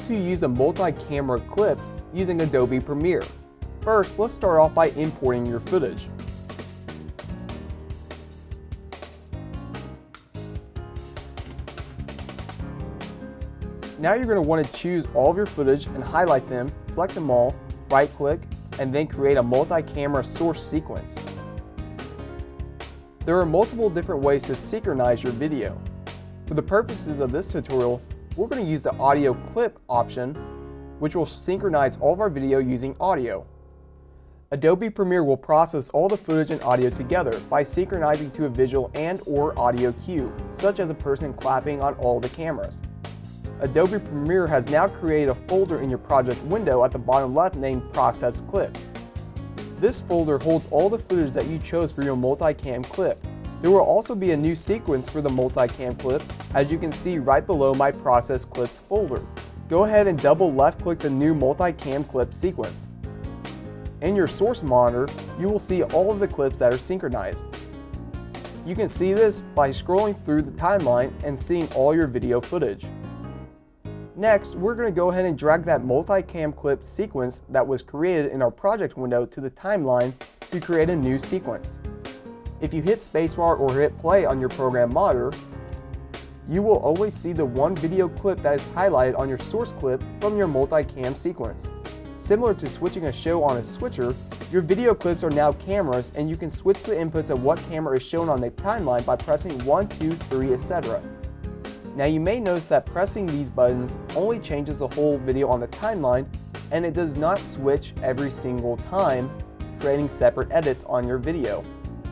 to use a multi-camera clip using Adobe Premiere. First, let's start off by importing your footage. Now you're going to want to choose all of your footage and highlight them, select them all, right-click, and then create a multi-camera source sequence. There are multiple different ways to synchronize your video. For the purposes of this tutorial, we're going to use the audio clip option, which will synchronize all of our video using audio. Adobe Premiere will process all the footage and audio together by synchronizing to a visual and/or audio cue, such as a person clapping on all the cameras. Adobe Premiere has now created a folder in your project window at the bottom left named Process Clips. This folder holds all the footage that you chose for your multicam clip. There will also be a new sequence for the multicam clip, as you can see right below my Process Clips folder. Go ahead and double left click the new multicam clip sequence. In your source monitor, you will see all of the clips that are synchronized. You can see this by scrolling through the timeline and seeing all your video footage. Next, we're going to go ahead and drag that multicam clip sequence that was created in our project window to the timeline to create a new sequence. If you hit spacebar or hit play on your program monitor, you will only see the one video clip that is highlighted on your source clip from your multicam sequence. Similar to switching a show on a switcher, your video clips are now cameras, and you can switch the inputs of what camera is shown on the timeline by pressing 1, 2, 3, etc. Now you may notice that pressing these buttons only changes the whole video on the timeline, and it does not switch every single time, creating separate edits on your video.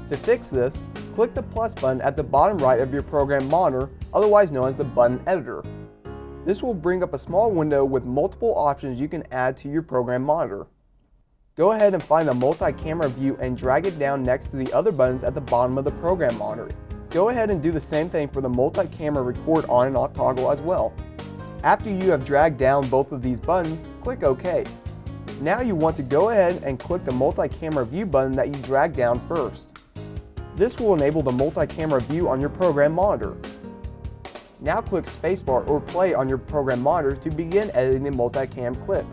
To fix this, click the plus button at the bottom right of your program monitor, otherwise known as the button editor. This will bring up a small window with multiple options you can add to your program monitor. Go ahead and find the multi-camera view and drag it down next to the other buttons at the bottom of the program monitor. Go ahead and do the same thing for the multi-camera record on and off toggle as well. After you have dragged down both of these buttons, click OK. Now you want to go ahead and click the multi-camera view button that you dragged down first. This will enable the multi-camera view on your program monitor. Now click spacebar or play on your program monitor to begin editing the multicam clip.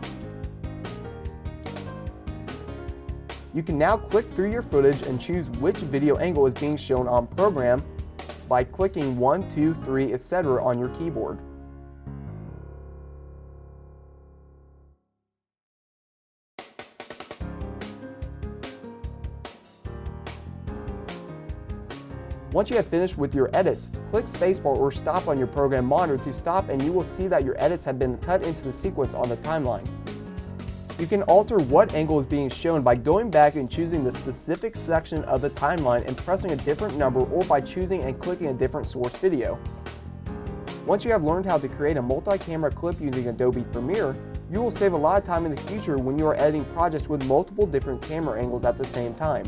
You can now click through your footage and choose which video angle is being shown on program by clicking 1, 2, 3, etc. on your keyboard. Once you have finished with your edits, click spacebar or stop on your program monitor to stop, and you will see that your edits have been cut into the sequence on the timeline. You can alter what angle is being shown by going back and choosing the specific section of the timeline and pressing a different number, or by choosing and clicking a different source video. Once you have learned how to create a multi-camera clip using Adobe Premiere, you will save a lot of time in the future when you are editing projects with multiple different camera angles at the same time.